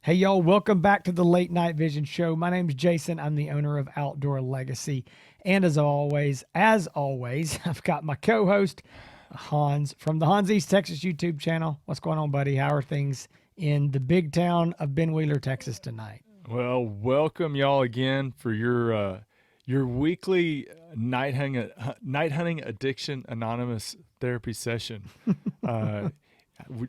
Hey, y'all, welcome back to the Late Night Vision Show. My name's Jason. I'm the owner of Outdoor Legacy. And as always, I've got my co-host, Hans, from the Hans East Texas YouTube channel. What's going on, buddy? How are things in the big town of Ben Wheeler, Texas tonight? Well, welcome y'all again for your weekly night hunting addiction anonymous therapy session. Uh,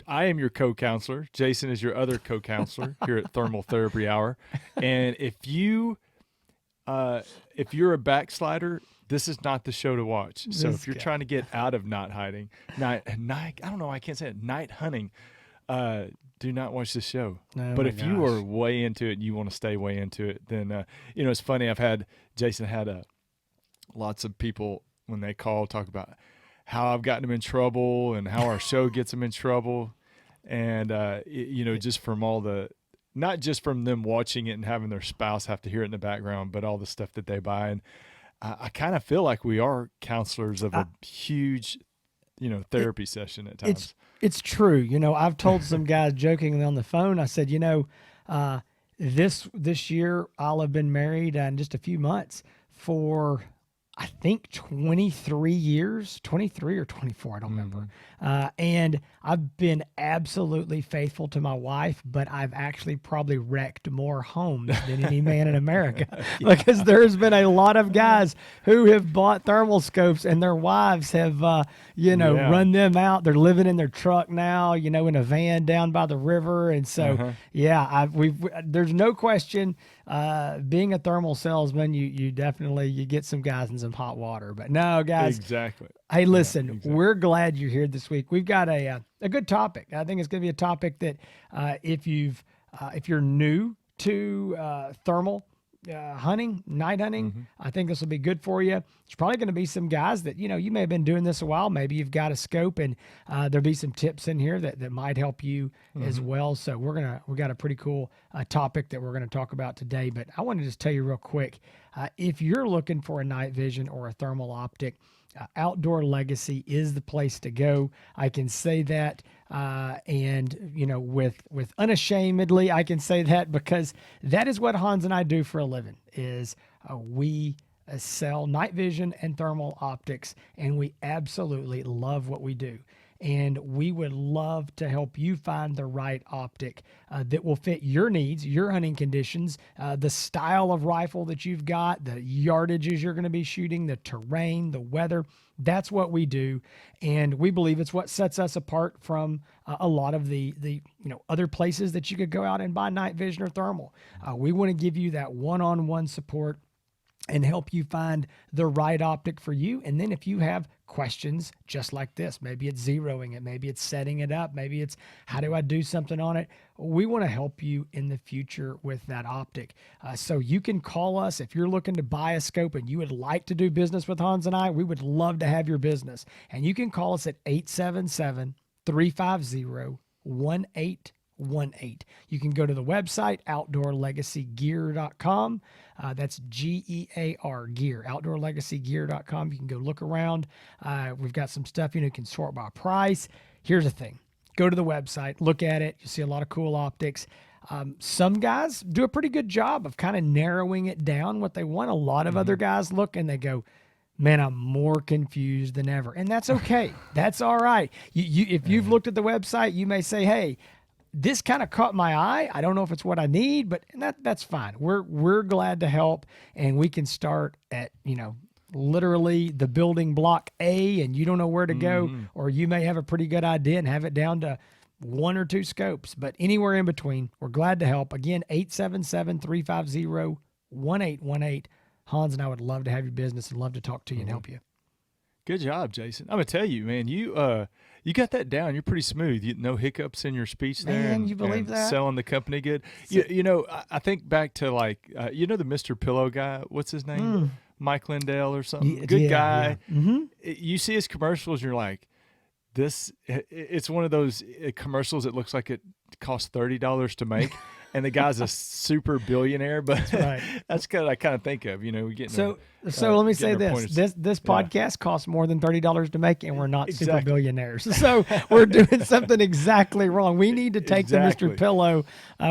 I am your co-counselor. Jason is your other co-counselor here at Thermal Therapy Hour. And if you're a backslider, this is not the show to watch. So if you're trying to get out of night, I don't know, I can't say it, night hunting, do not watch the show. Oh but my if you are gosh. way into it and you want to stay way into it, then it's funny. Jason had lots of people when they call talk about how I've gotten them in trouble and how our show gets them in trouble, and just from all the, not just from them watching it and having their spouse have to hear it in the background, but all the stuff that they buy. And I kind of feel like we are counselors of a huge therapy session at times. It's true. I've told some guys jokingly on the phone, I said, this year I'll have been married in just a few months for, I think, 23 years, 23 or 24, I don't remember. And I've been absolutely faithful to my wife, but I've actually probably wrecked more homes than any man in America because there's been a lot of guys who have bought thermal scopes and their wives have, run them out. They're living in their truck now, in a van down by the river. And so, there's no question, being a thermal salesman, you definitely, you get some guys in some hot water, but no, guys. Exactly. Hey, listen, we're glad you're here this week. We've got a good topic. I think it's going to be a topic that if you're new to thermal hunting, night hunting, I think this will be good for you. There's probably going to be some guys that, you may have been doing this a while. Maybe you've got a scope, and there'll be some tips in here that might help you as well. So we got a pretty cool topic that we're going to talk about today. But I want to just tell you real quick, if you're looking for a night vision or a thermal optic, Outdoor Legacy is the place to go. I can say that, and with unashamedly, I can say that because that is what Hans and I do for a living. Is we sell night vision and thermal optics, and we absolutely love what we do. And we would love to help you find the right optic that will fit your needs, your hunting conditions, the style of rifle that you've got, the yardages you're going to be shooting, the terrain, the weather. That's what we do. And we believe it's what sets us apart from a lot of the other places that you could go out and buy night vision or thermal. We want to give you that one-on-one support and help you find the right optic for you. And then if you have questions just like this, maybe it's zeroing it, maybe it's setting it up, maybe it's how do I do something on it? We want to help you in the future with that optic. So you can call us if you're looking to buy a scope and you would like to do business with Hans and I. We would love to have your business. And you can call us at 877-350-1818. You can go to the website, outdoorlegacygear.com. That's Gear, gear, outdoorlegacygear.com. You can go look around. We've got some stuff, you can sort by price. Here's the thing. Go to the website, look at it. You'll see a lot of cool optics. Some guys do a pretty good job of kind of narrowing it down what they want. A lot of other guys look and they go, man, I'm more confused than ever. And that's okay. That's all right. If you've looked at the website, you may say, hey, this kind of caught my eye. I don't know if it's what I need, but that's fine. We're glad to help, and we can start at, literally the building block A, and you don't know where to go, or you may have a pretty good idea and have it down to one or two scopes, but anywhere in between, we're glad to help. Again, 877-350-1818. Hans and I would love to have your business and love to talk to you and help you. Good job, Jason. I'm gonna tell you, man. You got that down. You're pretty smooth. No hiccups in your speech there. Man, you believe that? Selling the company good. I think back to the Mr. Pillow guy. What's his name? Mike Lindell or something. Good guy. Yeah. Mm-hmm. You see his commercials, you're like, this. It's one of those commercials that looks like it costs $30 to make, and the guy's a super billionaire. But That's right. that's kind of I kind of think of, we getting So let me say getting our this: point. this Yeah, podcast costs more than $30 to make, and we're not super exactly, billionaires. So we're doing something exactly wrong. We need to take the Mr. exactly, Pillow.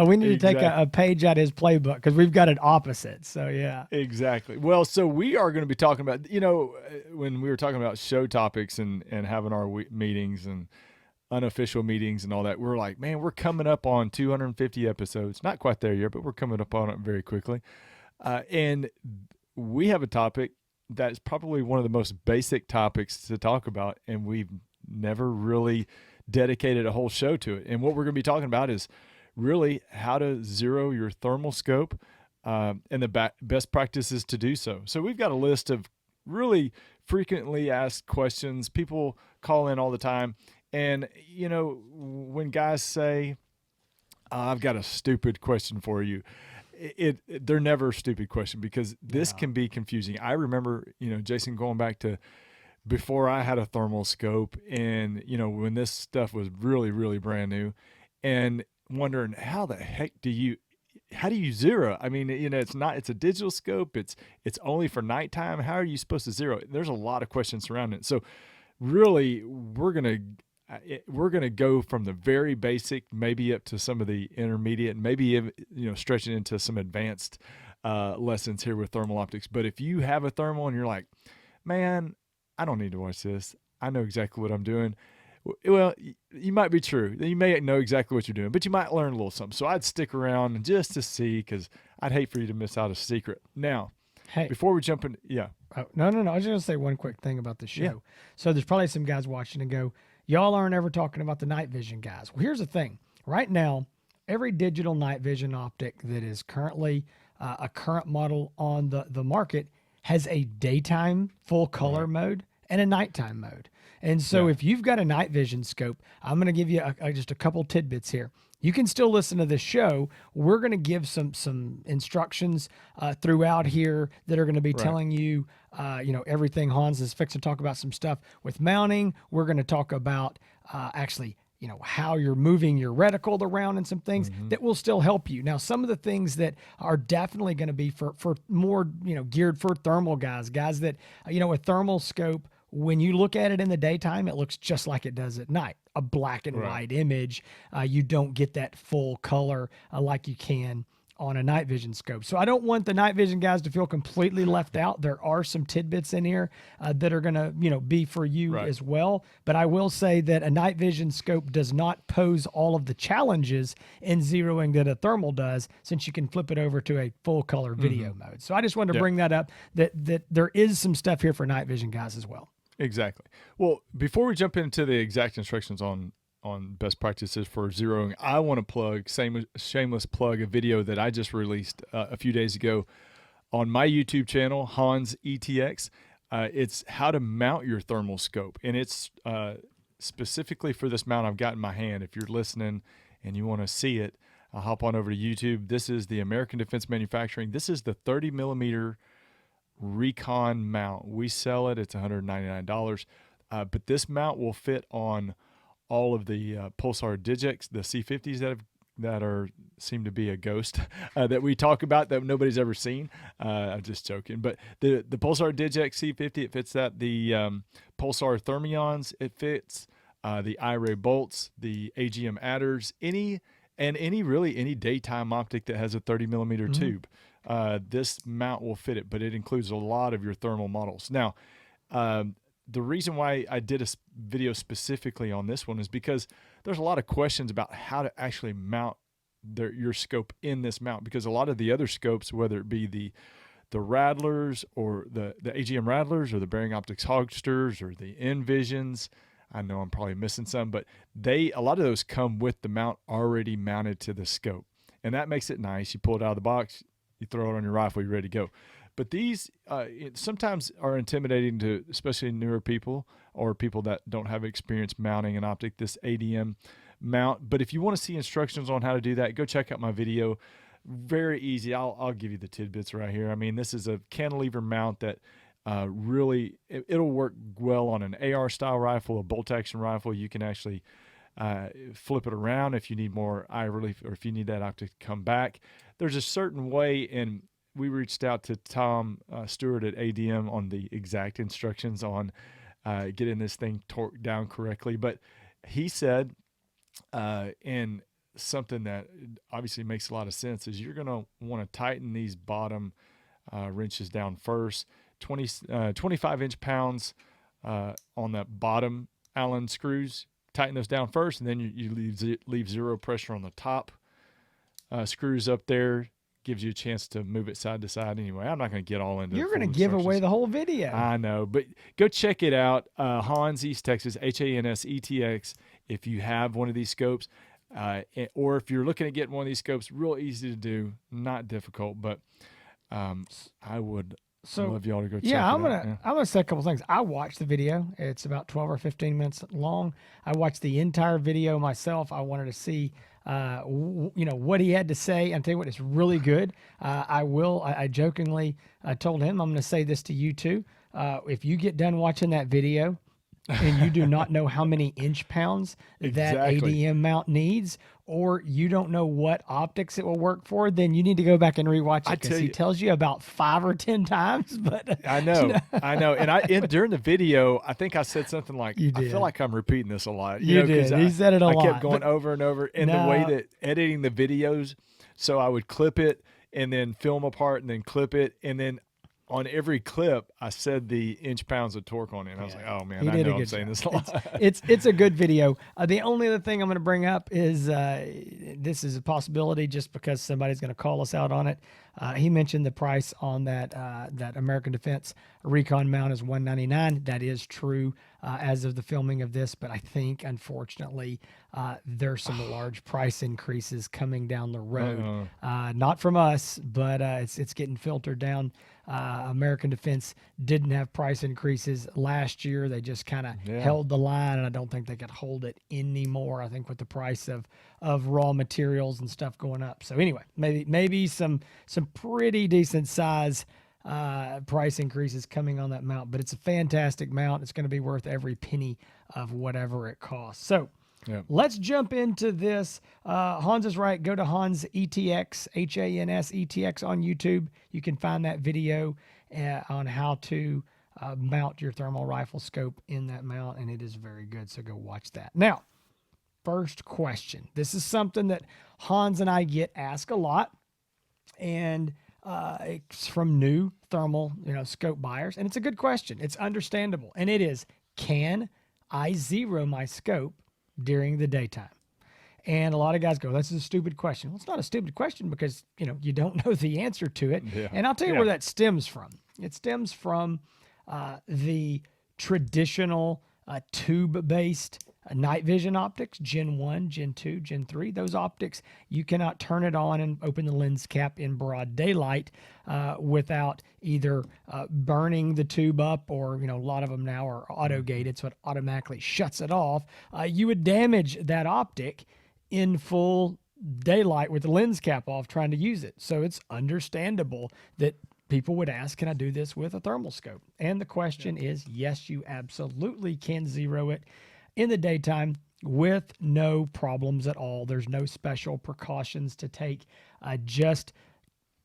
We need to take exactly. a page out of his playbook because we've got it opposite. So yeah. Exactly. Well, so we are going to be talking about, when we were talking about show topics and having our meetings and unofficial meetings and all that, we're like, man, we're coming up on 250 episodes. Not quite there yet, but we're coming up on it very quickly. And we have a topic that's probably one of the most basic topics to talk about, and we've never really dedicated a whole show to it. And what we're going to be talking about is really how to zero your thermal scope and the best practices to do so. So we've got a list of really frequently asked questions. People call in all the time. And, when guys say, I've got a stupid question for you, they're never a stupid question because this can be confusing. I remember, Jason, going back to before I had a thermal scope and, when this stuff was really, really brand new and wondering how the heck how do you zero? I mean, it's a digital scope. It's only for nighttime. How are you supposed to zero it? There's a lot of questions surrounding it. So really we're going to go from the very basic, maybe up to some of the intermediate, and maybe, stretching into some advanced lessons here with thermal optics. But if you have a thermal and you're like, man, I don't need to watch this, I know exactly what I'm doing. Well, you might be true. You may know exactly what you're doing, but you might learn a little something. So I'd stick around just to see, because I'd hate for you to miss out a secret. Now, Hey. before we jump in, yeah. Oh, no. I was just going to say one quick thing about the show. Yeah. So there's probably some guys watching and go, y'all aren't ever talking about the night vision guys. Well, here's the thing. Right now, every digital night vision optic that is currently a current model on the market has a daytime full color mode and a nighttime mode. And so if you've got a night vision scope, I'm going to give you just a couple tidbits here. You can still listen to this show. We're going to give some instructions throughout here that are going to be telling you, everything. Hans is fixing to talk about some stuff with mounting. We're going to talk about actually, how you're moving your reticle around and some things that will still help you. Now, some of the things that are definitely going to be for more, geared for thermal guys that, a thermal scope, when you look at it in the daytime, it looks just like it does at night, a black and white image. You don't get that full color like you can on a night vision scope. So I don't want the night vision guys to feel completely left out. There are some tidbits in here that are going to, be for you as well. But I will say that a night vision scope does not pose all of the challenges in zeroing that a thermal does, since you can flip it over to a full color video mode. So I just wanted to bring that up, that there is some stuff here for night vision guys as well. Exactly. Well, before we jump into the exact instructions on best practices for zeroing, I want to plug, shameless plug, a video that I just released a few days ago on my YouTube channel, Hans ETX. It's how to mount your thermal scope, and it's specifically for this mount I've got in my hand. If you're listening and you want to see it, I'll hop on over to YouTube. This is the American Defense Manufacturing. This is the 30 millimeter Recon mount. We sell it. It's $199. But this mount will fit on all of the Pulsar Digex, the C50s that seem to be a ghost that we talk about that nobody's ever seen. I'm just joking. But the Pulsar Digex C50, it fits that. The Pulsar Thermions, it fits. The iRay bolts, the AGM adders, any daytime optic that has a 30 millimeter tube. This mount will fit it, but it includes a lot of your thermal models. Now, the reason why I did a video specifically on this one is because there's a lot of questions about how to actually mount your scope in this mount, because a lot of the other scopes, whether it be the Radlers or the AGM Radlers or the Bearing Optics Hogsters or the Envisions, I know I'm probably missing some, but a lot of those come with the mount already mounted to the scope, and that makes it nice. You pull it out of the box, you throw it on your rifle, you're ready to go. But these sometimes are intimidating to especially newer people or people that don't have experience mounting an optic, this ADM mount. But if you want to see instructions on how to do that, go check out my video. Very easy. I'll give you the tidbits right here. I mean, this is a cantilever mount that it'll work well on an AR style rifle, a bolt action rifle. You can actually flip it around if you need more eye relief or if you need that optic to come back. There's a certain way, and we reached out to Tom Stewart at ADM on the exact instructions on getting this thing torqued down correctly. But he said, and something that obviously makes a lot of sense, is you're going to want to tighten these bottom wrenches down first. 25 inch pounds on the bottom Allen screws. Tighten those down first, and then you leave zero pressure on the top screws up there. Gives you a chance to move it side to side. Anyway, I'm not going to get all into. You're going to give away the whole video. I know, but go check it out. Hans East Texas, HANSETX. If you have one of these scopes, or if you're looking at getting one of these scopes, real easy to do, not difficult. But I would love y'all to go check it out. I'm gonna say a couple things. I watched the video. It's about 12 or 15 minutes long. I watched the entire video myself. I wanted to see what he had to say. And tell you what, it's really good. I jokingly told him, I'm going to say this to you too. If you get done watching that video and you do not know how many inch pounds that ADM mount needs, or you don't know what optics it will work for, then you need to go back and rewatch it, because he tells you about 5 or 10 times. But I know. And during the video, I think I said something like, I feel like I'm repeating this a lot. You did. He said it a lot. I kept going over and over in the way that editing the videos. So I would clip it and then film a part and then clip it. And then on every clip, I said the inch pounds of torque on it. And I was like, oh, man, I know I'm saying this a lot. It's a good video. The only other thing I'm going to bring up is this is a possibility just because somebody's going to call us out on it. He mentioned the price on that American Defense Recon mount is $199. That is true as of the filming of this, but I think, unfortunately, there's some large price increases coming down the road. Not from us, but it's getting filtered down. American Defense didn't have price increases last year. They just kind of held the line, and I don't think they could hold it anymore. I think with the price of raw materials and stuff going up. So anyway, maybe some pretty decent size price increases coming on that mount, but it's a fantastic mount. It's going to be worth every penny of whatever it costs. So let's jump into this. Hans is right. Go to Hans ETX, HANS ETX on YouTube. You can find that video on how to mount your thermal rifle scope in that mount, and it is very good. So go watch that. Now, first question. This is something that Hans and I get asked a lot, and it's from new thermal, scope buyers, and it's a good question. It's understandable, and it is: can I zero my scope during the daytime? And a lot of guys go, "That's a stupid question." Well, it's not a stupid question because you don't know the answer to it. Yeah. And I'll tell you where that stems from. It stems from the traditional tube-based night vision optics, Gen 1, Gen 2, Gen 3. Those optics, you cannot turn it on and open the lens cap in broad daylight without either burning the tube up, or, a lot of them now are auto-gated, so it automatically shuts it off. You would damage that optic in full daylight with the lens cap off trying to use it. So it's understandable that people would ask, can I do this with a thermal scope? And the question is, yes, you absolutely can zero it in the daytime with no problems at all. There's no special precautions to take. Just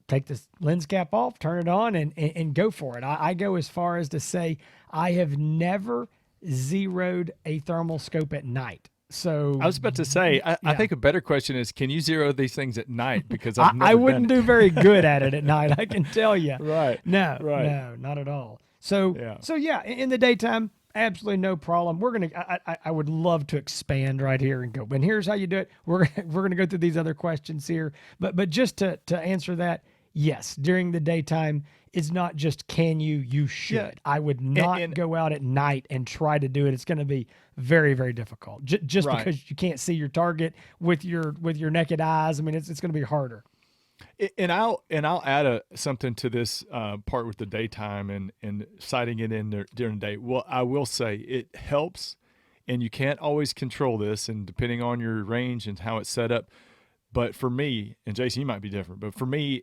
take this lens cap off, turn it on, and go for it. I go as far as to say I have never zeroed a thermal scope at night. So I was about to say, I think a better question is, can you zero these things at night? Because I wouldn't do very good at it at night, I can tell you. Right. No, not at all. So in the daytime, absolutely no problem. I would love to expand right here and go, and here's how you do it. We're gonna go through these other questions here, but just to answer that, yes, during the daytime, it's not just can you should. Yeah. I would not go out at night and try to do it. It's going to be very, very difficult. Just because you can't see your target with your naked eyes. I mean, it's going to be harder. And I'll add something to this part with the daytime and sighting it in there during the day. Well, I will say it helps, and you can't always control this, and depending on your range and how it's set up. But for me, and Jason, you might be different, but for me,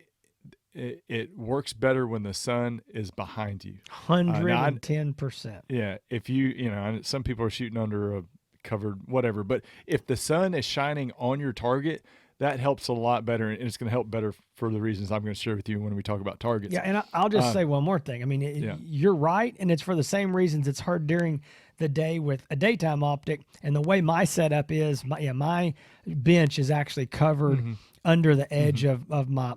it works better when the sun is behind you. 110%. Yeah. If some people are shooting under a covered, whatever. But if the sun is shining on your target, that helps a lot better, and it's going to help better for the reasons I'm going to share with you when we talk about targets. Yeah, and I'll just say one more thing. I mean, Yeah. you're right, and it's for the same reasons it's hard during the day with a daytime optic. And the way my setup is, my bench is actually covered under the edge of my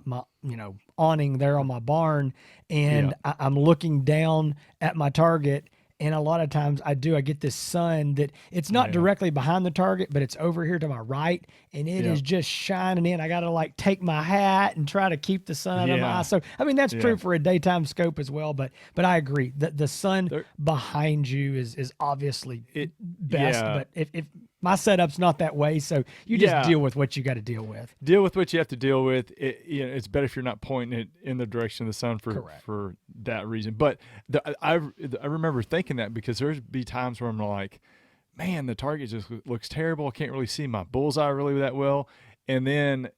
awning there on my barn, and I'm looking down at my target. And a lot of times I get this sun that it's not directly behind the target, but it's over here to my right, and it is just shining in. I got to like take my hat and try to keep the sun out of my eyes. So, I mean, that's true for a daytime scope as well, but I agree that the sun behind you is obviously best, but if my setup's not that way, so you just deal with what you got to deal with. Deal with what you have to deal with. It's better if you're not pointing it in the direction of the sun for that reason. But I remember thinking that because there's be times where I'm like, man, the target just looks terrible. I can't really see my bullseye really that well. And then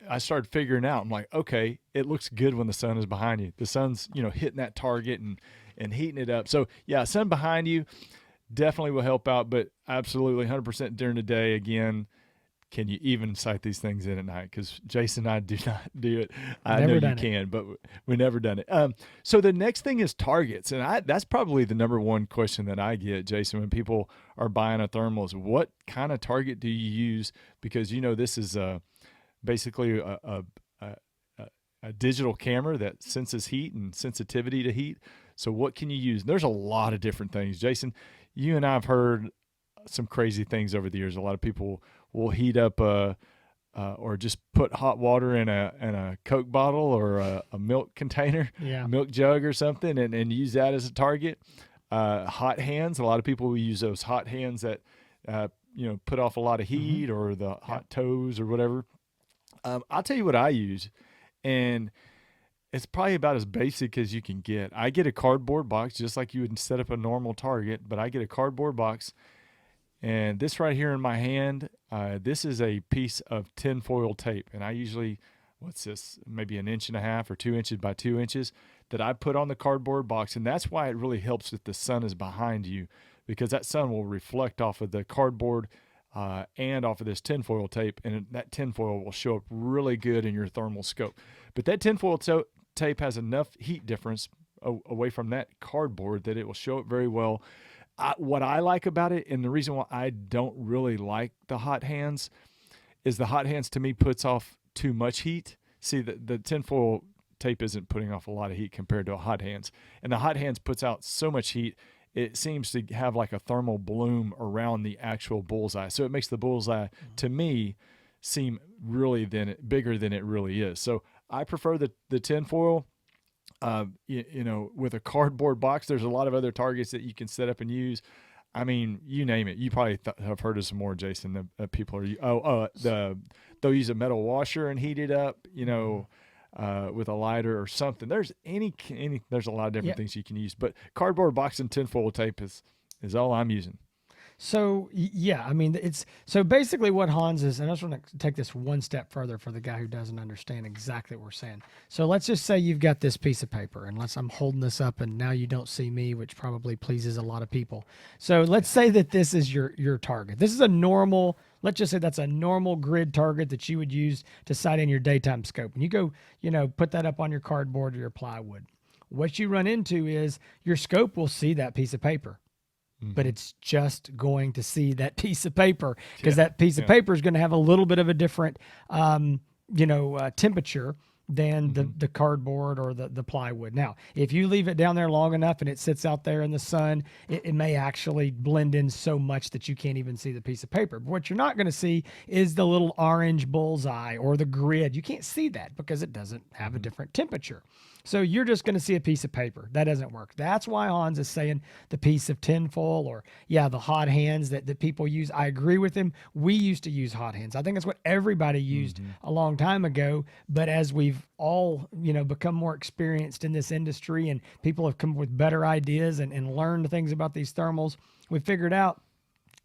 I started figuring out, I'm like, okay, it looks good when the sun is behind you. The sun's, hitting that target and heating it up. So yeah, sun behind you definitely will help out, but absolutely 100% during the day. Again, can you even sight these things in at night? Because Jason and I do not do it. I know you can, but we've never done it. So the next thing is targets, and that's probably the number one question that I get, Jason, when people are buying a thermal is, what kind of target do you use? Because this is basically a digital camera that senses heat and sensitivity to heat. So what can you use? There's a lot of different things, Jason. You and I have heard some crazy things over the years. A lot of people will heat up or just put hot water in a Coke bottle or a milk container, milk jug or something, and use that as a target. Hot hands. A lot of people will use those hot hands that put off a lot of heat, or the hot toes or whatever. I'll tell you what I use, and it's probably about as basic as you can get. I get a cardboard box, just like you would set up a normal target, but I get a cardboard box. And this right here in my hand, this is a piece of tinfoil tape. And I usually, maybe 1.5 inches or 2 inches by 2 inches that I put on the cardboard box. And that's why it really helps if the sun is behind you, because that sun will reflect off of the cardboard and off of this tinfoil tape. And that tinfoil will show up really good in your thermal scope. But that tinfoil tape has enough heat difference away from that cardboard that it will show up very well. What I like about it, and the reason why I don't really like the hot hands, is the hot hands to me puts off too much heat. See, the tinfoil tape isn't putting off a lot of heat compared to a hot hands. And the hot hands puts out so much heat, it seems to have like a thermal bloom around the actual bullseye. So it makes the bullseye, to me, seem really bigger than it really is. So I prefer the tinfoil. With a cardboard box, there's a lot of other targets that you can set up and use. I mean, you name it. You probably have heard of some more, Jason. People are they'll use a metal washer and heat it up, with a lighter or something. There's there's a lot of different things you can use, but cardboard box and tinfoil tape is all I'm using. So I mean, it's so basically what Hans is, and I just want to take this one step further for the guy who doesn't understand exactly what we're saying. So let's just say you've got this piece of paper, unless I'm holding this up and now you don't see me, which probably pleases a lot of people. So let's say that this is your target. This is let's just say that's a normal grid target that you would use to sight in your daytime scope. And you go, put that up on your cardboard or your plywood. What you run into is your scope will see that piece of paper. But it's just going to see that piece of paper, because that piece of paper is going to have a little bit of a different, temperature than the cardboard or the plywood. Now, if you leave it down there long enough and it sits out there in the sun, it may actually blend in so much that you can't even see the piece of paper. But what you're not going to see is the little orange bullseye or the grid. You can't see that because it doesn't have a different temperature. So you're just going to see a piece of paper. That doesn't work. That's why Hans is saying the piece of tinfoil or, the hot hands that people use. I agree with him. We used to use hot hands. I think that's what everybody used a long time ago. But as we've all, become more experienced in this industry and people have come up with better ideas and learned things about these thermals, we figured out,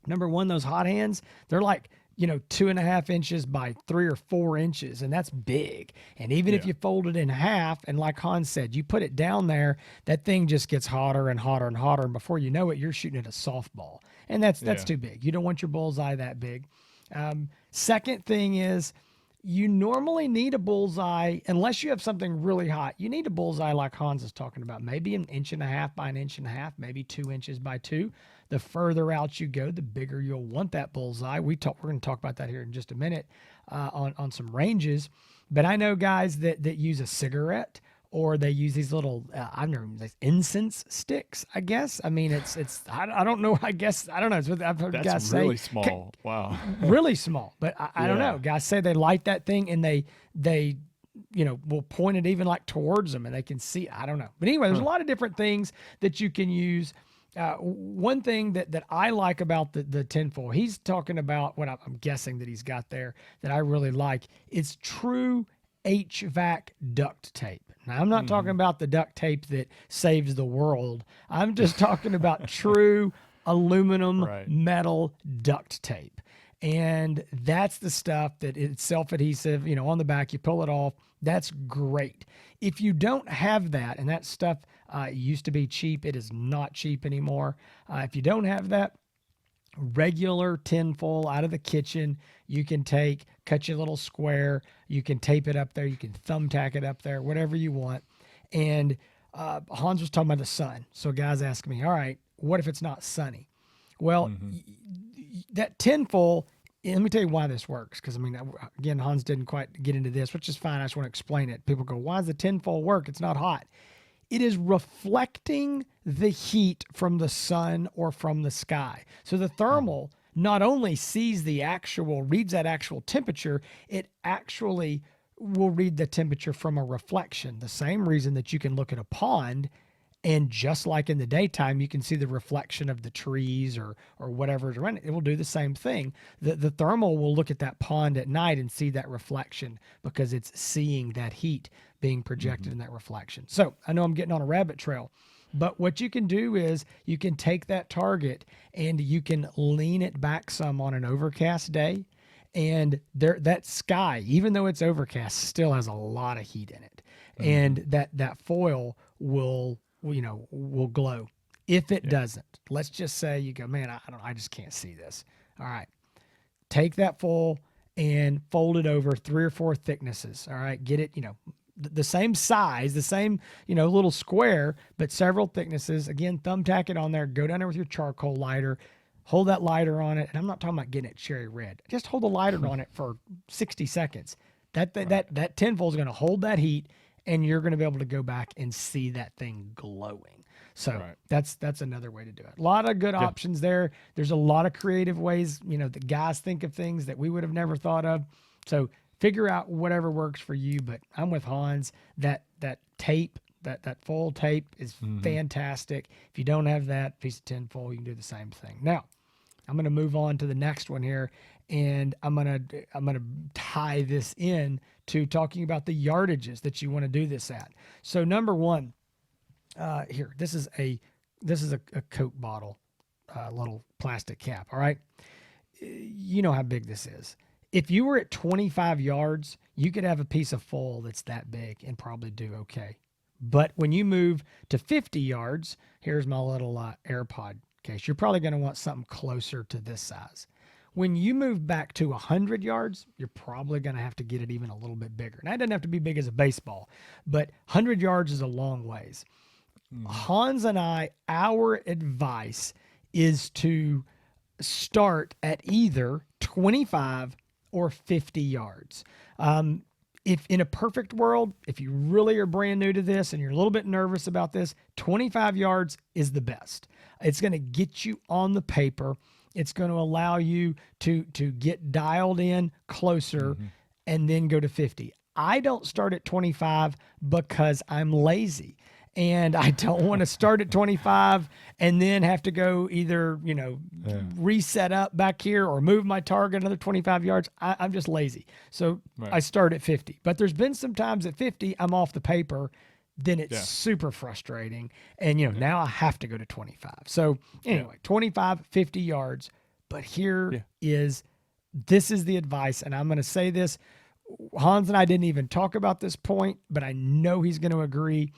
number one, those hot hands, they're like, 2.5 inches by 3 or 4 inches, and that's big. And even if Yeah. you fold it in half, and like Hans said, you put it down there, that thing just gets hotter and hotter and hotter, and before you know it, you're shooting at a softball, and that's Yeah. too big. You don't want your bullseye that big. Second thing is, you normally need a bullseye unless you have something really hot. You need a bullseye like Hans is talking about, maybe an inch and a half by an inch and a half, maybe 2 inches by two. The further out you go, the bigger you'll want that bullseye. We're going to talk about that here in just a minute on some ranges. But I know guys that use a cigarette, or they use these little I've never like incense sticks. I guess. I mean, I don't know. I guess I don't know. It's what I've heard guys That's really say. small. Wow. Really small, but I don't know. Yeah. Guys say they light that thing, and they will point it even like towards them, and they can see. I don't know, but anyway, there's a lot of different things that you can use. One thing that I like about the tinfoil, he's talking about what I'm guessing that he's got there that I really like. It's true HVAC duct tape. Now, I'm not talking about the duct tape that saves the world. I'm just talking about true aluminum Right. metal duct tape. And that's the stuff that it's self-adhesive, on the back, you pull it off. That's great. If you don't have that, and that stuff used to be cheap, it is not cheap anymore. If you don't have that, regular tinfoil out of the kitchen, you can cut your little square, you can tape it up there, you can thumbtack it up there, whatever you want. And Hans was talking about the sun. So guys ask me, all right, what if it's not sunny? Well, that tinfoil, and let me tell you why this works. Because, I mean, again, Hans didn't quite get into this, which is fine. I just want to explain it. People go, why does the tinfoil work? It's not hot. It is reflecting the heat from the sun or from the sky. So the thermal not only reads that actual temperature, it actually will read the temperature from a reflection. The same reason that you can look at a pond, and just like in the daytime, you can see the reflection of the trees or whatever is around it. It will do the same thing. The thermal will look at that pond at night and see that reflection because it's seeing that heat being projected in that reflection. So I know I'm getting on a rabbit trail, but what you can do is you can take that target and you can lean it back some on an overcast day, and that sky, even though it's overcast, still has a lot of heat in it, and that foil will glow. If it doesn't, let's just say you go, man, I just can't see this. All right, take that foil and fold it over 3 or 4 thicknesses. All right, get it, the same size, the same, little square, but several thicknesses. Again, thumbtack it on there, go down there with your charcoal lighter, hold that lighter on it. And I'm not talking about getting it cherry red. Just hold the lighter on it for 60 seconds. That tinfoil is going to hold that heat, and you're going to be able to go back and see that thing glowing. So that's another way to do it. A lot of good options there. There's a lot of creative ways, that guys think of things that we would have never thought of. So figure out whatever works for you. But I'm with Hans. That tape, that foil tape is fantastic. If you don't have that piece of tinfoil, you can do the same thing. Now, I'm going to move on to the next one here, and I'm going to tie this in to talking about the yardages that you want to do this at. So number one, here, this is a Coke bottle, little plastic cap. All right. You know how big this is. If you were at 25 yards, you could have a piece of foil that's that big and probably do okay. But when you move to 50 yards, here's my little AirPod case. You're probably going to want something closer to this size. When you move back to 100 yards, you're probably going to have to get it even a little bit bigger. Now, it doesn't have to be big as a baseball, but 100 yards is a long ways. Hans and our advice is to start at either 25 or 50 yards. If in a perfect world, if you really are brand new to this and you're a little bit nervous about this, 25 yards is the best. It's going to get you on the paper. It's going to allow you to get dialed in closer and then go to 50. I don't start at 25 because I'm lazy. And I don't want to start at 25 and then have to go either, reset up back here or move my target another 25 yards. I'm just lazy. So I start at 50. But there's been some times at 50, I'm off the paper. Then it's super frustrating. And, now I have to go to 25. So anyway, 25, 50 yards. But here is this is the advice, and I'm going to say this. Hans and I didn't even talk about this point, but I know he's going to agree.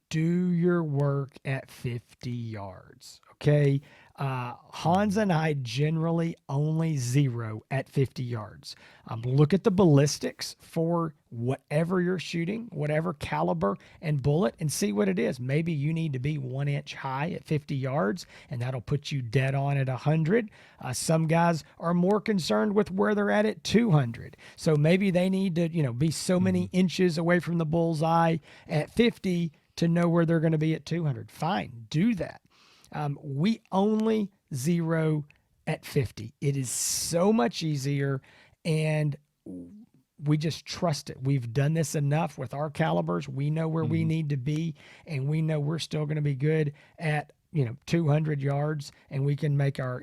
Do your work at 50 yards. Okay. Hans and I generally only zero at 50 yards. Look at the ballistics for whatever you're shooting, whatever caliber and bullet, and see what it is. Maybe you need to be 1 inch high at 50 yards, and that'll put you dead on at 100. Some guys are more concerned with where they're at 200. So maybe they need to, be so many inches away from the bullseye at 50 to know where they're going to be at 200. Fine, do that. We only zero at 50. It is so much easier, and we just trust it. We've done this enough with our calibers. We know where we need to be, and we know we're still going to be good at 200 yards, and we can make our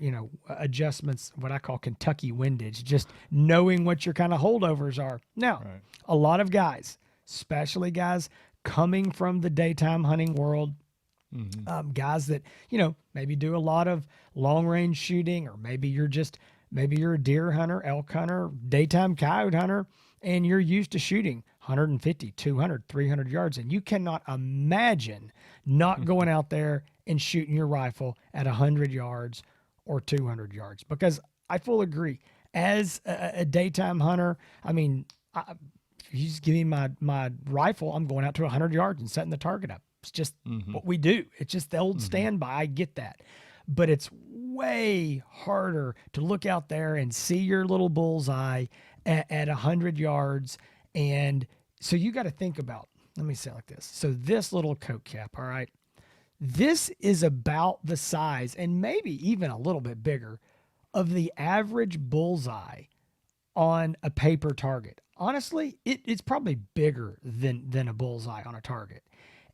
adjustments, what I call Kentucky windage, just knowing what your kind of holdovers are. Now, Right. a lot of guys, especially guys coming from the daytime hunting world, guys that maybe do a lot of long range shooting, or maybe you're a deer hunter, elk hunter, daytime coyote hunter, and you're used to shooting 150, 200, 300 yards, and you cannot imagine not going out there and shooting your rifle at 100 yards or 200 yards. Because I fully agree, as a daytime hunter, I mean, if you just give me my rifle, I'm going out to 100 yards and setting the target up. It's just what we do. It's just the old standby. I get that. But it's way harder to look out there and see your little bullseye at 100 yards. And so you got to think about, let me say it like this. So this little coat cap, all right, this is about the size, and maybe even a little bit bigger, of the average bullseye on a paper target. Honestly, it's probably bigger than a bullseye on a target.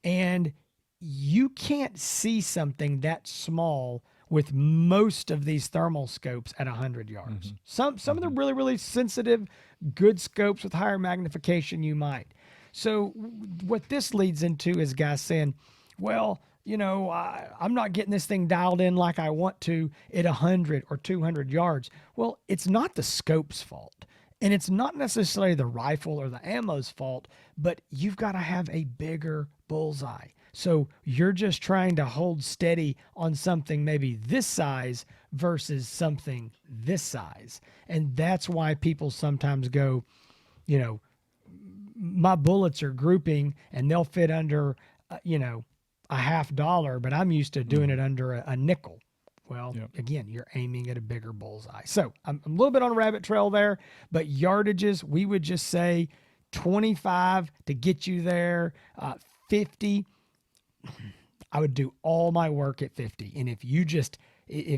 And you can't see something that small with most of these thermal scopes at 100 yards. Some of the really, really sensitive, good scopes with higher magnification, you might. So what this leads into is guys saying, well, I'm not getting this thing dialed in like I want to at 100 or 200 yards. Well, it's not the scope's fault. And it's not necessarily the rifle or the ammo's fault, but you've got to have a bigger bullseye. So you're just trying to hold steady on something maybe this size versus something this size. And that's why people sometimes go, my bullets are grouping and they'll fit under, a $50, but I'm used to doing it under a nickel. Well, again, you're aiming at a bigger bullseye. So I'm a little bit on a rabbit trail there, but yardages, we would just say 25 to get you there. 50, I would do all my work at 50. And if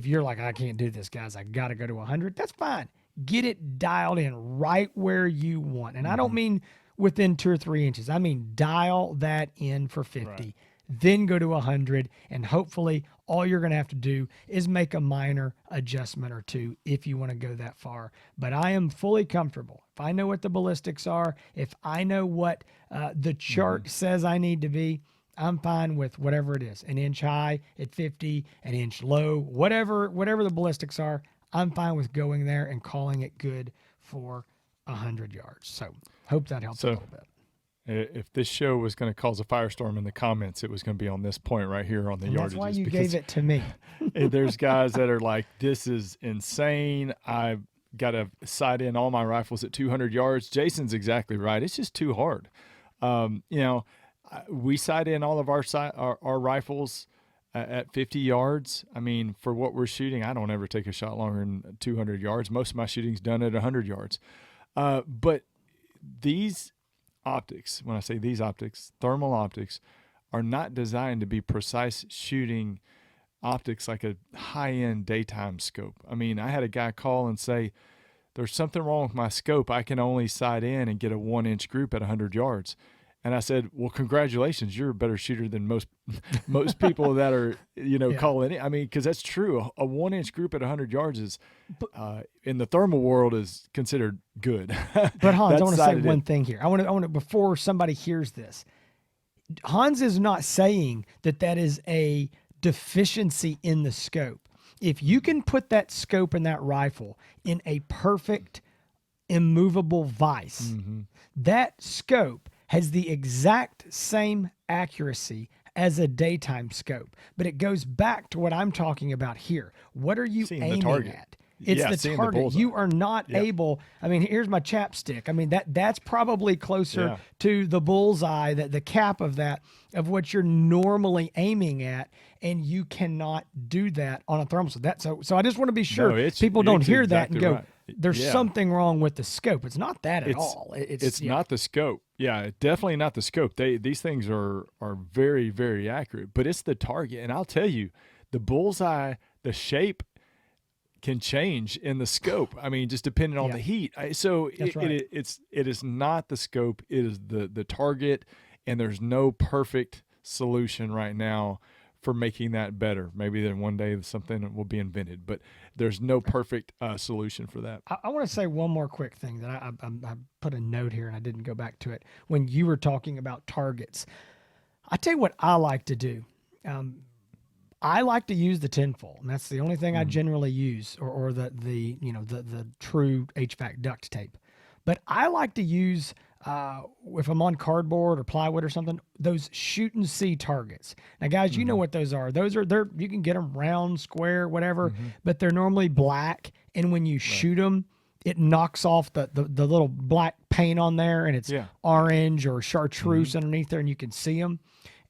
you're like, I can't do this, guys, I got to go to 100, that's fine. Get it dialed in right where you want. And I don't mean within 2 or 3 inches. I mean, dial that in for 50. Right. Then go to 100, and hopefully all you're going to have to do is make a minor adjustment or two if you want to go that far. But I am fully comfortable. If I know what the ballistics are, if I know what the chart says I need to be, I'm fine with whatever it is. 1 inch high at 50, 1 inch low, whatever the ballistics are, I'm fine with going there and calling it good for 100 yards. So hope that helps a little bit. If this show was going to cause a firestorm in the comments, it was going to be on this point right here on the yardages. That's why you gave it to me. There's guys that are like, this is insane. I've got to sight in all my rifles at 200 yards. Jason's exactly right. It's just too hard. We sight in all of our rifles at 50 yards. I mean, for what we're shooting, I don't ever take a shot longer than 200 yards. Most of my shooting's done at 100 yards. But these optics, when I say these optics, thermal optics, are not designed to be precise shooting optics like a high-end daytime scope. I mean, I had a guy call and say, there's something wrong with my scope. I can only sight in and get a 1-inch group at 100 yards. And I said, well, congratulations. You're a better shooter than most people that are, calling it. I mean, because that's true. A 1-inch group at 100 yards is, in the thermal world, is considered good. But Hans, I want to say one thing here. I want to, before somebody hears this, Hans is not saying that is a deficiency in the scope. If you can put that scope and that rifle in a perfect immovable vise, that scope has the exact same accuracy as a daytime scope, but it goes back to what I'm talking about here. What are you Seeing the aiming target. at? It's Yeah, the seeing the target. bullseye. You are not Yep. able. I mean, here's my chapstick. I mean, that's probably closer Yeah. to the bullseye, the cap of that, of what you're normally aiming at, and you cannot do that on a thermal. So I just want to be sure No, people don't it's hear that and exactly go, right. "There's Yeah. something wrong with the scope." It's not that at It's all. it's Yeah. not the scope. Yeah, definitely not the scope. These things are very, very accurate, but it's the target. And I'll tell you, the bullseye, the shape can change in the scope. I mean, just depending on Yeah. the heat. So That's right. it is not the scope. It is the target, and there's no perfect solution right now for making that better. Maybe then one day something will be invented, but there's no perfect solution for that. I want to say one more quick thing that I put a note here and I didn't go back to it when you were talking about targets. I tell you what I like to do. I like to use the tinfoil, and that's the only thing I generally use, or the true HVAC duct tape. But I like to use if I'm on cardboard or plywood or something, those shoot and see targets. Now, guys, you know what those are. They're you can get them round, square, whatever, but they're normally black, and when you shoot them, it knocks off the little black paint on there, and it's Yeah. orange or chartreuse underneath there, and you can see them.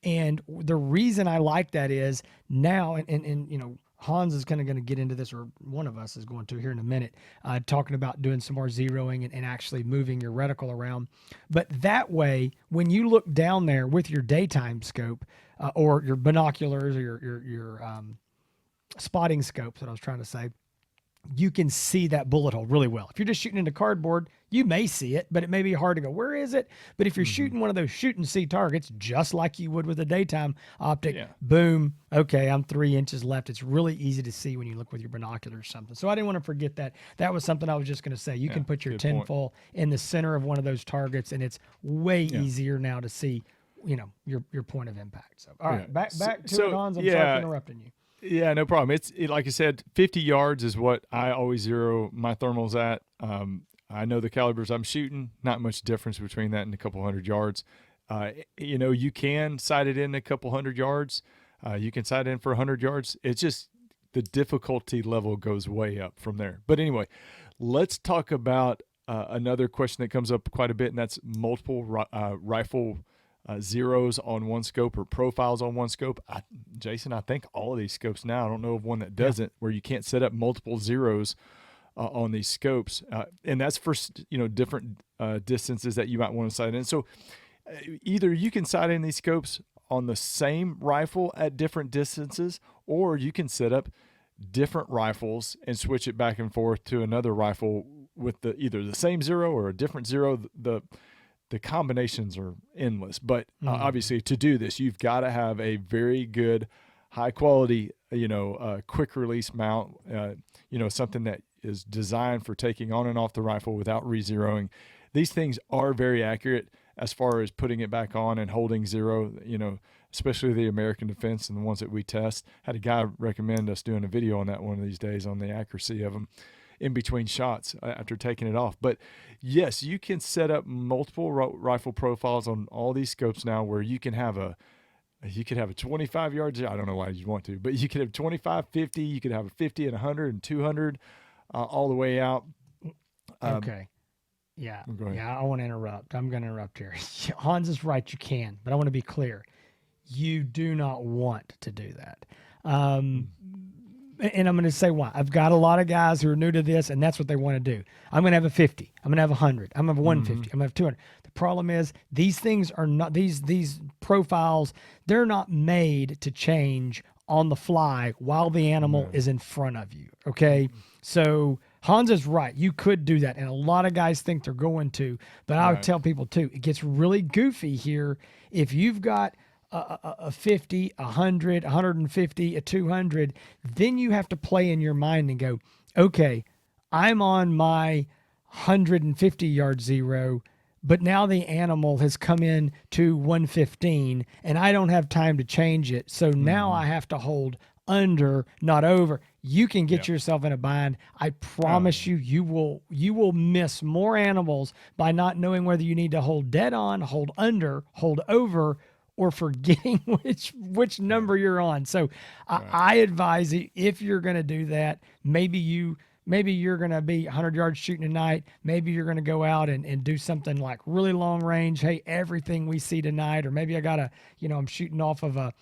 And the reason I like that is now, and Hans is kind of going to get into this, or one of us is going to here in a minute, talking about doing some more zeroing and actually moving your reticle around. But that way, when you look down there with your daytime scope or your binoculars or your spotting scopes, that I was trying to say, you can see that bullet hole really well. If you're just shooting into cardboard, you may see it, but it may be hard to go, where is it? But if you're shooting one of those shoot and see targets, just like you would with a daytime optic, boom, okay, I'm 3 inches left. It's really easy to see when you look with your binoculars or something. So I didn't want to forget that. That was something I was just going to say. You can put your good point. tinfoil in the center of one of those targets, and it's way easier now to see, your point of impact. So, all right, back to it, Hans. I'm sorry for interrupting you. Yeah, no problem. Like I said, 50 yards is what I always zero my thermals at. I know the calibers I'm shooting. Not much difference between that and a couple hundred yards. You can sight it in a couple hundred yards. You can sight in for 100 yards. It's just the difficulty level goes way up from there. But anyway, let's talk about another question that comes up quite a bit, and that's multiple rifle zeros on one scope or profiles on one scope. Jason, I think all of these scopes now, I don't know of one that doesn't, where you can't set up multiple zeros on these scopes. And that's for, different distances that you might want to sight in. So either you can sight in these scopes on the same rifle at different distances, or you can set up different rifles and switch it back and forth to another rifle with either the same zero or a different zero. The combinations are endless, but obviously to do this, you've got to have a very good, high quality, quick release mount, something that is designed for taking on and off the rifle without re-zeroing. These things are very accurate as far as putting it back on and holding zero, especially the American Defense and the ones that we test. Had a guy recommend us doing a video on that one of these days on the accuracy of them in between shots after taking it off. But yes, you can set up multiple rifle profiles on all these scopes now, where you can have a 25 yards. I don't know why you'd want to, but you could have 25, 50. You could have a 50 and 100 and 200 all the way out. Okay. Yeah. Go ahead. Yeah. I want to interrupt. I'm going to interrupt here. Hans is right. You can, but I want to be clear. You do not want to do that. And I'm going to say why. I've got a lot of guys who are new to this, and that's what they want to do. I'm going to have a 50. I'm going to have 100. I'm going to have 150. I'm going to have 200. The problem is these things are not, these profiles, they're not made to change on the fly while the animal is in front of you. Okay. So Hans is right. You could do that. And a lot of guys think they're going to, but I would tell people too, it gets really goofy here. If you've got a 50, 100, 150, a 200, then you have to play in your mind and go, okay, I'm on my 150 yard zero, but now the animal has come in to 115 and I don't have time to change it. So now I have to hold under, not over. you can get Yeah. yourself in a bind. I Oh promise yeah. you, you will miss more animals by not knowing whether you need to hold dead on, hold under, hold over, or forgetting which Yeah. number you're on. So Right. I advise you, if you're going to do that, maybe you're going to be 100 yards shooting tonight. Maybe you're going to go out and do something like really long range. Hey, everything we see tonight, or maybe I got I'm shooting off of a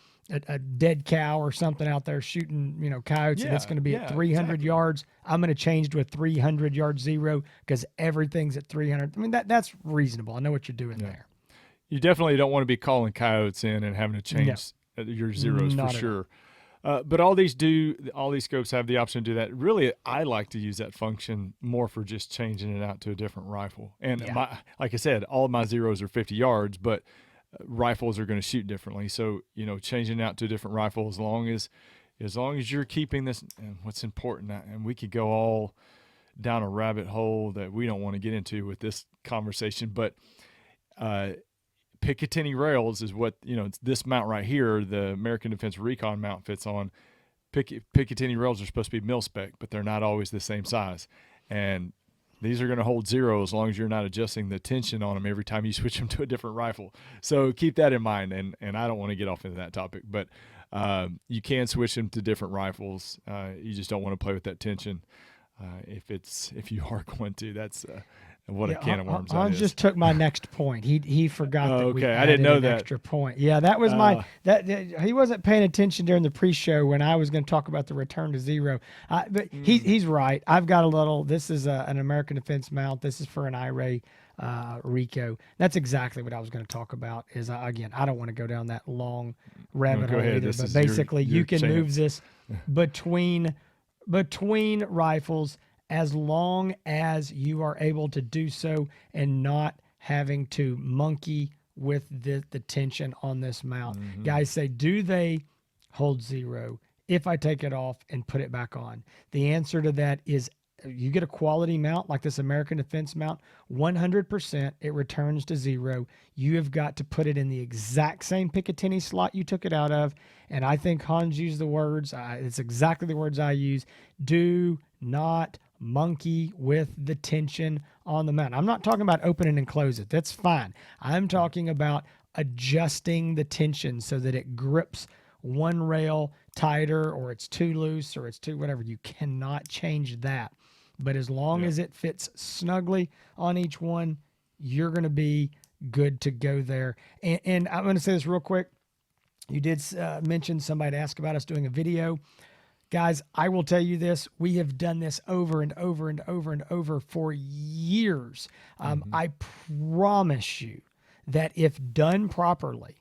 dead cow or something out there shooting, coyotes, and it's Yeah. going to be at Yeah. 300 Exactly. yards. I'm going to change to a 300 yard zero because everything's at 300. I mean, that's reasonable. I know what you're doing Yeah. there. You definitely don't want to be calling coyotes in and having to No, change your zeros for not at all. sure. But all these scopes have the option to do that. Really, I like to use that function more for just changing it out to a different rifle. And Yeah. like I said, all of my zeros are 50 yards, but rifles are going to shoot differently. So changing it out to a different rifle as long as you're keeping this. And what's important, and we could go all down a rabbit hole that we don't want to get into with this conversation, but uh, Picatinny rails is what it's this mount right here. The American Defense Recon mount fits on. Picatinny rails are supposed to be mil spec, but they're not always the same size, and these are going to hold zero as long as you're not adjusting the tension on them every time you switch them to a different rifle. So keep that in mind. And I don't want to get off into that topic, but you can switch them to different rifles. You just don't want to play with that tension. If you are going to, that's what a Yeah, can of worms that Hans is. just took my next point. He forgot that we Okay, I didn't added know an that. extra point. Yeah, that was my Uh, he wasn't paying attention during the pre-show when I was going to talk about the return to zero. But mm, he's right. I've got a little. This is an American Defense mount. This is for an IRA Rico. That's exactly what I was going to talk about. Is again, I don't want to go down that long no, rabbit go hole ahead. either. This But is your basically, your you can move chance. this between rifles as long as you are able to do so and not having to monkey with the tension on this mount. Hmm. Guys say, do they hold zero if I take it off and put it back on? The answer to that is you get a quality mount like this American Defense mount, 100% it returns to zero. You have got to put it in the exact same Picatinny slot you took it out of. And I think Hans used the words, it's exactly the words I use. Do not monkey with the tension on the mount. I'm not talking about open it and close it. That's fine. I'm talking about adjusting the tension so that it grips one rail tighter or it's too loose or it's too whatever. You cannot change that. But as long Yeah. as it fits snugly on each one, you're going to be good to go there. And I'm going to say this real quick. You did mention somebody asked about us doing a video. Guys, I will tell you this. We have done this over and over and over and over for years. Hmm. I promise you that if done properly,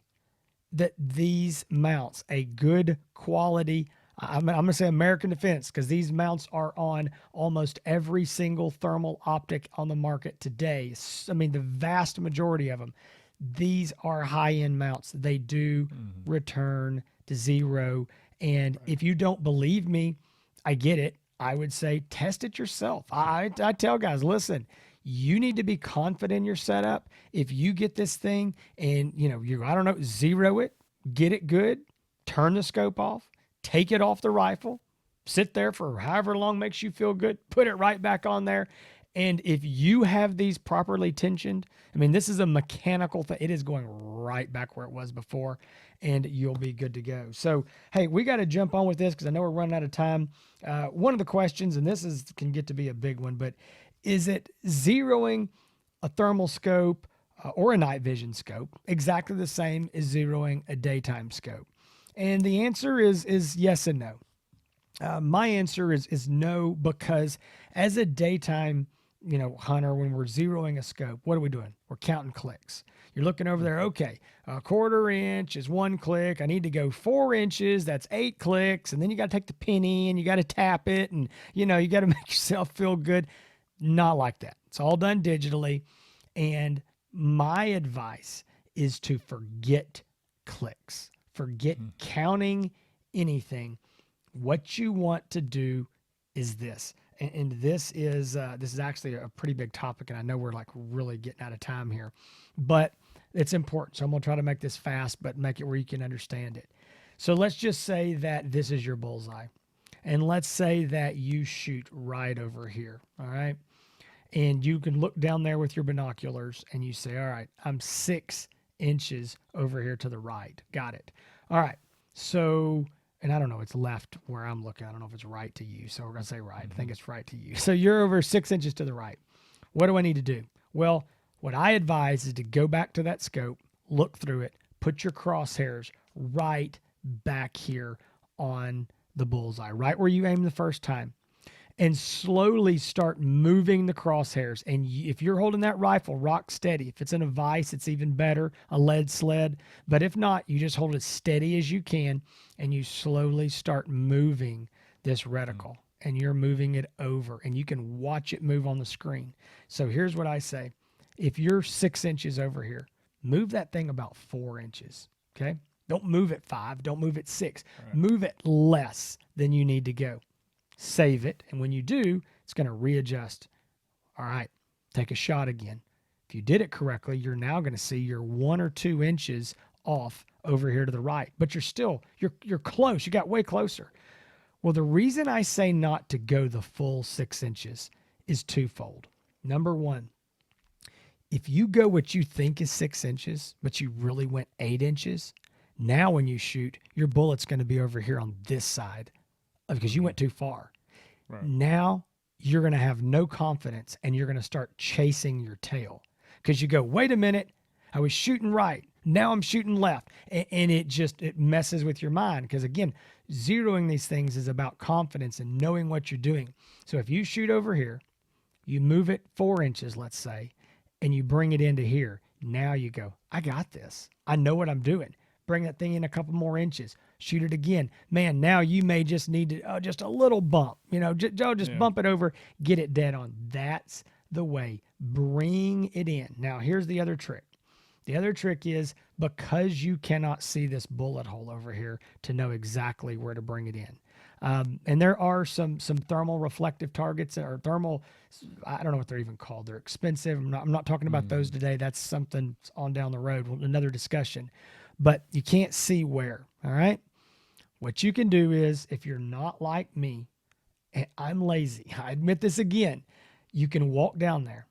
that these mounts, a good quality, I'm going to say American Defense, because these mounts are on almost every single thermal optic on the market today. I mean, the vast majority of them. These are high end mounts. They do Hmm. return to zero. And Right. if you don't believe me, I get it. I would say test it yourself. I tell guys, listen, you need to be confident in your setup. If you get this thing and I don't know, zero it, get it good, turn the scope off, take it off the rifle, sit there for however long makes you feel good, put it right back on there. And if you have these properly tensioned, I mean, this is a mechanical thing. It is going right back where it was before, and you'll be good to go. So, hey, we got to jump on with this because I know we're running out of time. One of the questions, and can get to be a big one, but is it zeroing a thermal scope or a night vision scope exactly the same as zeroing a daytime scope? And the answer is yes and no. My answer is no, because as a daytime hunter, when we're zeroing a scope, what are we doing? We're counting clicks. You're looking over there. Okay, a quarter inch is 1 click. I need to go 4 inches. That's 8 clicks. And then you got to take the penny and you got to tap it, and you got to make yourself feel good. Not like that. It's all done digitally. And my advice is to forget clicks. Forget Hmm. counting anything. What you want to do is this. And this is actually a pretty big topic, and I know we're like really getting out of time here, but it's important. So I'm gonna try to make this fast, but make it where you can understand it. So let's just say that this is your bullseye, And let's say that you shoot right over here. All right. And you can look down there with your binoculars and you say, all right, I'm 6 inches over here to the right. Got it. All right. So, and I don't know, it's left where I'm looking. I don't know if it's right to you. So we're going to say right. I think it's right to you. So you're over 6 inches to the right. What do I need to do? Well, what I advise is to go back to that scope, look through it, put your crosshairs right back here on the bullseye, right where you aimed the first time, and slowly start moving the crosshairs. And if you're holding that rifle rock steady, if it's in a vise, it's even better, a lead sled. But if not, you just hold it steady as you can, and you slowly start moving this reticle. And you're moving it over, and you can watch it move on the screen. So here's what I say. If you're 6 inches over here, move that thing about 4 inches, okay? Don't move it 5. Don't move it 6. Right. Move it less than you need to go. Save it, and when you do, it's going to readjust. All right, take a shot again. If you did it correctly, you're now going to see you're 1 or 2 inches off over here to the right, but you're close. You got way closer. Well, the reason I say not to go the full 6 inches is twofold. Number one, if you go what you think is 6 inches, but you really went 8 inches, now when you shoot, your bullet's going to be over here on this side because you went too far. Right. Now you're going to have no confidence, and you're going to start chasing your tail because you go, wait a minute, I was shooting right. Now I'm shooting left. And it messes with your mind because, again, zeroing these things is about confidence and knowing what you're doing. So if you shoot over here, you move it 4 inches, let's say, and you bring it into here. Now you go, I got this. I know what I'm doing. Bring that thing in a couple more inches. Shoot it again. Man, now you may just need to, just a little bump. Just bump it over. Get it dead on. That's the way. Bring it in. Now, here's the other trick. The other trick is because you cannot see this bullet hole over here to know exactly where to bring it in. And there are some thermal reflective targets or thermal, I don't know what they're even called. They're expensive. I'm not talking about those today. That's something on down the road, another discussion. But you can't see where, all right? What you can do is, if you're not like me, and I'm lazy, I admit this again, you can walk down there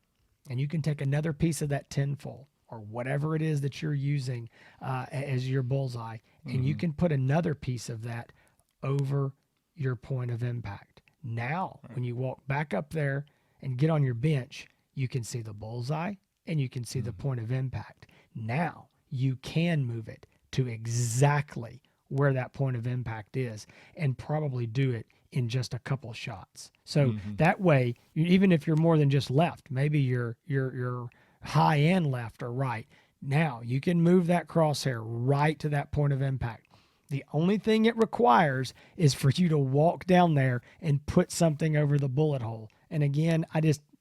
and you can take another piece of that tinfoil or whatever it is that you're using as your bullseye, and you can put another piece of that over your point of impact. Now, when you walk back up there and get on your bench, you can see the bullseye and you can see the point of impact. Now, you can move it to exactly where that point of impact is and probably do it in just a couple shots. So that way, even if you're more than just left, maybe you're high and left or right, now you can move that crosshair right to that point of impact. The only thing it requires is for you to walk down there and put something over the bullet hole. And again,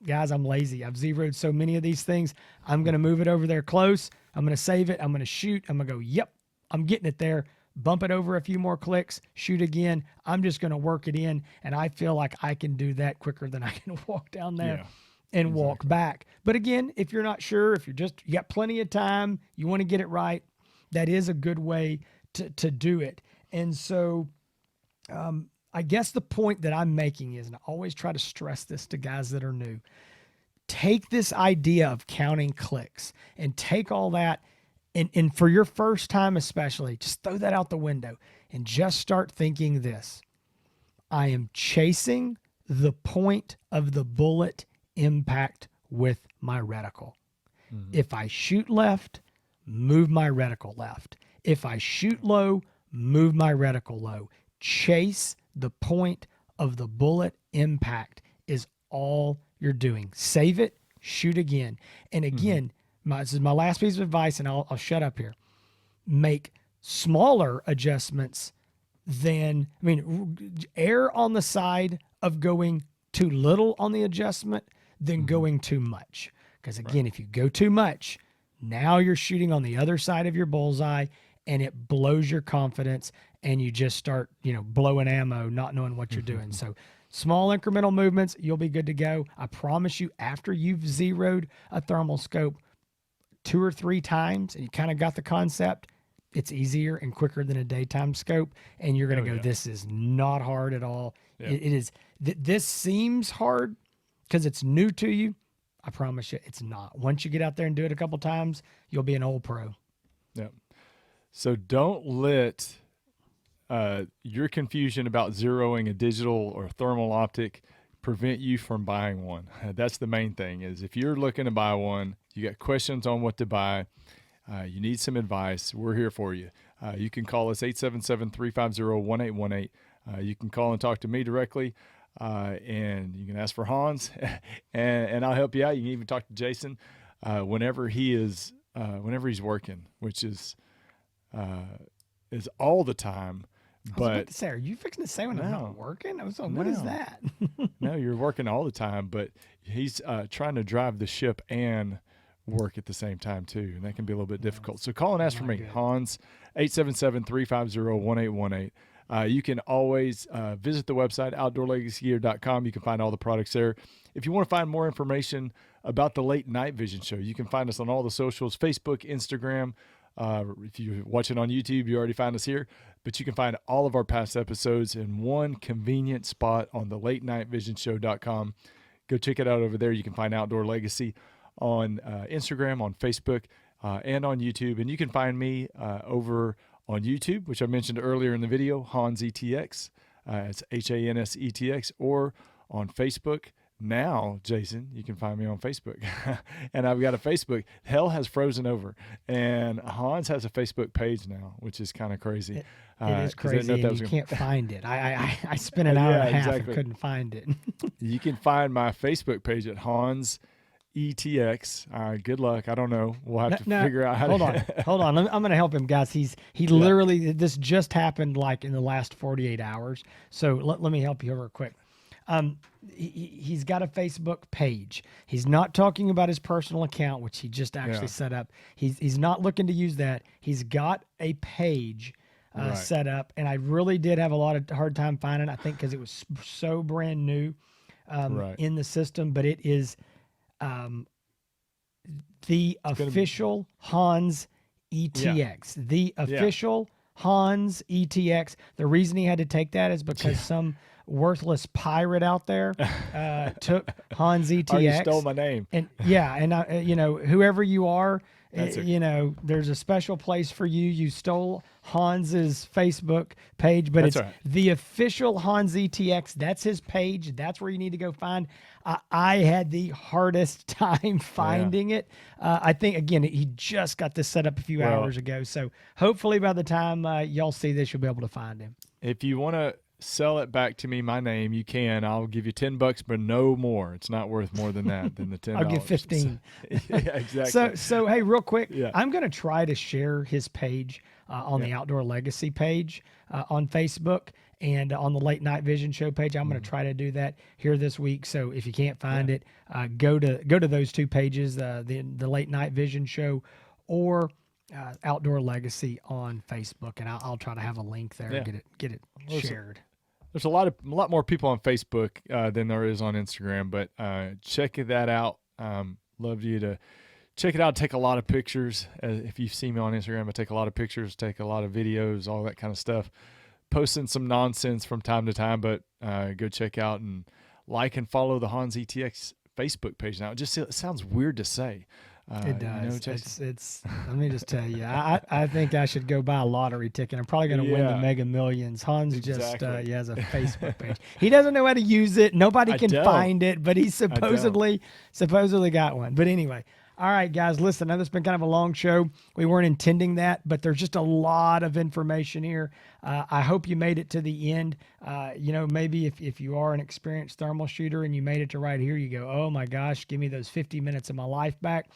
guys, I'm lazy. I've zeroed so many of these things. I'm going to move it over there close. I'm going to save it. I'm going to shoot. I'm going to go, yep, I'm getting it there. Bump it over a few more clicks, shoot again. I'm just going to work it in. And I feel like I can do that quicker than I can walk down there and walk back. But again, if you're not sure, if you got plenty of time, you want to get it right, that is a good way to do it. And so I guess the point that I'm making is, and I always try to stress this to guys that are new, take this idea of counting clicks and take all that, and for your first time especially, just throw that out the window and just start thinking this. I am chasing the point of the bullet impact with my reticle. If I shoot left, move my reticle left. If I shoot low, move my reticle low. Chase the point of the bullet impact is all you're doing. Save it, shoot again. And again, this is my last piece of advice, and I'll shut up here. Make smaller adjustments err on the side of going too little on the adjustment than going too much. Because again, if you go too much, now you're shooting on the other side of your bullseye, and it blows your confidence, and you just start, blowing ammo, not knowing what you're doing. So small incremental movements, you'll be good to go. I promise you, after you've zeroed a thermal scope 2 or 3 times and you kind of got the concept, It's easier and quicker than a daytime scope, and you're going to Oh, go, yeah. this is not hard at all. Yeah. It is. This seems hard because it's new to you. I promise you, it's not. Once you get out there and do it a couple times, you'll be an old pro. Yeah. So don't let your confusion about zeroing a digital or thermal optic prevent you from buying one. That's the main thing. Is if you're looking to buy one, you got questions on what to buy, you need some advice, we're here for you. You can call us 877-350-1818. You can call and talk to me directly, and you can ask for Hans, and I'll help you out. You can even talk to Jason whenever he's working, which is all the time. I was about But to say, are you fixing to say when I'm No. not working? I was like, what is No. that? no, you're working all the time, but he's trying to drive the ship and work at the same time too, and that can be a little bit difficult. So call and ask for Not me, good. Hans, 877-350-1818. You can always visit the website, outdoorlegacygear.com. You can find all the products there. If you want to find more information about the Late Night Vision Show, you can find us on all the socials, Facebook, Instagram. If you're watching on YouTube, you already found us here, but you can find all of our past episodes in one convenient spot on the latenightvision.show.com. Go check it out over there. You can find Outdoor Legacy on Instagram, on Facebook, and on YouTube. And you can find me over on YouTube, which I mentioned earlier in the video, Hans ETX. It's HANSETX, or on Facebook. Now, Jason, you can find me on Facebook. And I've got a Facebook. Hell has frozen over. And Hans has a Facebook page now, which is kind of crazy. It is 'cause I didn't know crazy, that and was you gonna- can't find it. I spent an hour Yeah, and a half exactly. and couldn't find it. You can find my Facebook page at Hans ETX. Good luck. I don't know. We'll have to figure out how hold to. hold on. I'm going to help him, guys. He literally, this just happened like in the last 48 hours. So let me help you real quick. He's got a Facebook page. He's not talking about his personal account, which he just actually set up. He's not looking to use that. He's got a page Right. set up, and I really did have a lot of hard time finding it, I think, because it was so brand new Right. in the system. But it is the official Hans ETX. The official Hans ETX. The reason he had to take that is because some worthless pirate out there took Hans ETX. Oh, you stole my name. And whoever you are, That's it. there's a special place for you. You stole Hans's Facebook page, but That's it's right. the official Hans ETX. That's his page. That's where you need to go find. I had the hardest time finding it. I think, again, he just got this set up a few hours ago. So hopefully by the time y'all see this, you'll be able to find him. If you want to sell it back to me, my name, you can. I'll give you $10, but no more. It's not worth more than that, than the $10. I'll give 15. Yeah, exactly. So hey, real quick, Yeah. I'm going to try to share his page on the Outdoor Legacy page on Facebook and on the Late Night Vision Show page. I'm going to try to do that here this week. So if you can't find it, go to those two pages, the Late Night Vision Show or Outdoor Legacy on Facebook, and I'll try to have a link there and get it shared. There's a lot more people on Facebook than there is on Instagram, but check that out. Love you to check it out. Take a lot of pictures. If you see me on Instagram, I take a lot of pictures, take a lot of videos, all that kind of stuff. Posting some nonsense from time to time, but go check out and like and follow the Hans ETX Facebook page. Now, it sounds weird to say. It does. Jason? It's. Let me just tell you, I think I should go buy a lottery ticket. I'm probably going to win the Mega Millions. Hans just he has a Facebook page. He doesn't know how to use it. Nobody can find it, but he supposedly got one. But anyway. All right, guys, listen, I know this has been kind of a long show. We weren't intending that, but there's just a lot of information here. I hope you made it to the end. Maybe if you are an experienced thermal shooter and you made it to right here, you go, oh my gosh, give me those 50 minutes of my life back.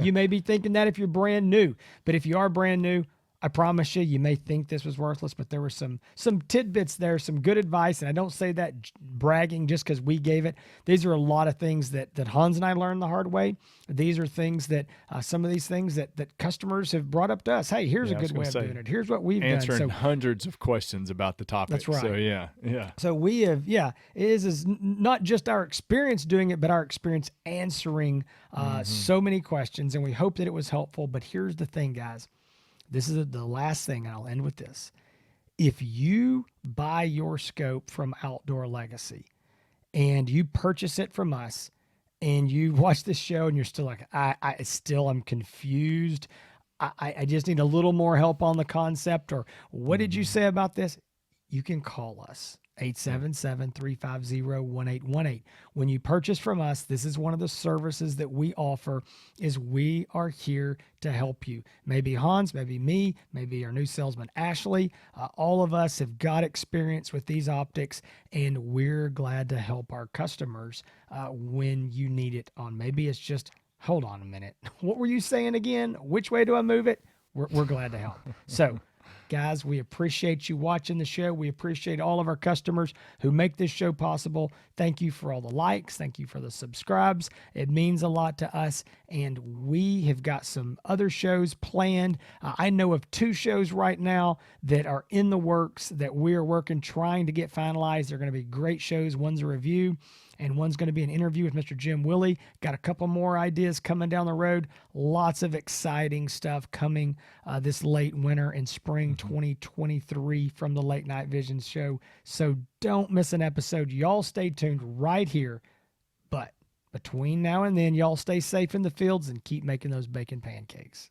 You may be thinking that if you're brand new, but if you are brand new, I promise you may think this was worthless, but there were some tidbits there, some good advice. And I don't say that bragging just because we gave it. These are a lot of things that Hans and I learned the hard way. These are things that some of these things that customers have brought up to us. Hey, here's a good way of doing it. Here's what we've answering done. So, hundreds of questions about the topic. That's right. So yeah. So we have, it is not just our experience doing it, but our experience answering so many questions. And we hope that it was helpful. But here's the thing, guys. This is the last thing, and I'll end with this. If you buy your scope from Outdoor Legacy and you purchase it from us and you watch this show and you're still like, I'm confused. I just need a little more help on the concept, or what did you say about this? You can call us 877-350-1818. When you purchase from us, this is one of the services that we offer, is we are here to help you. Maybe Hans, maybe me, maybe our new salesman Ashley. All of us have got experience with these optics, and we're glad to help our customers when you need it on. Maybe it's just, hold on a minute, what were you saying again? Which way do I move it? We're glad to help. So guys, we appreciate you watching the show. We appreciate all of our customers who make this show possible. Thank you for all the likes. Thank you for the subscribes. It means a lot to us. And we have got some other shows planned. I know of 2 shows right now that are in the works that we are working, trying to get finalized. They're going to be great shows. One's a review, and one's going to be an interview with Mr. Jim Willie. Got a couple more ideas coming down the road. Lots of exciting stuff coming this late winter and spring 2023 from the Late Night Visions show. So don't miss an episode. Y'all stay tuned right here. But between now and then, y'all stay safe in the fields and keep making those bacon pancakes.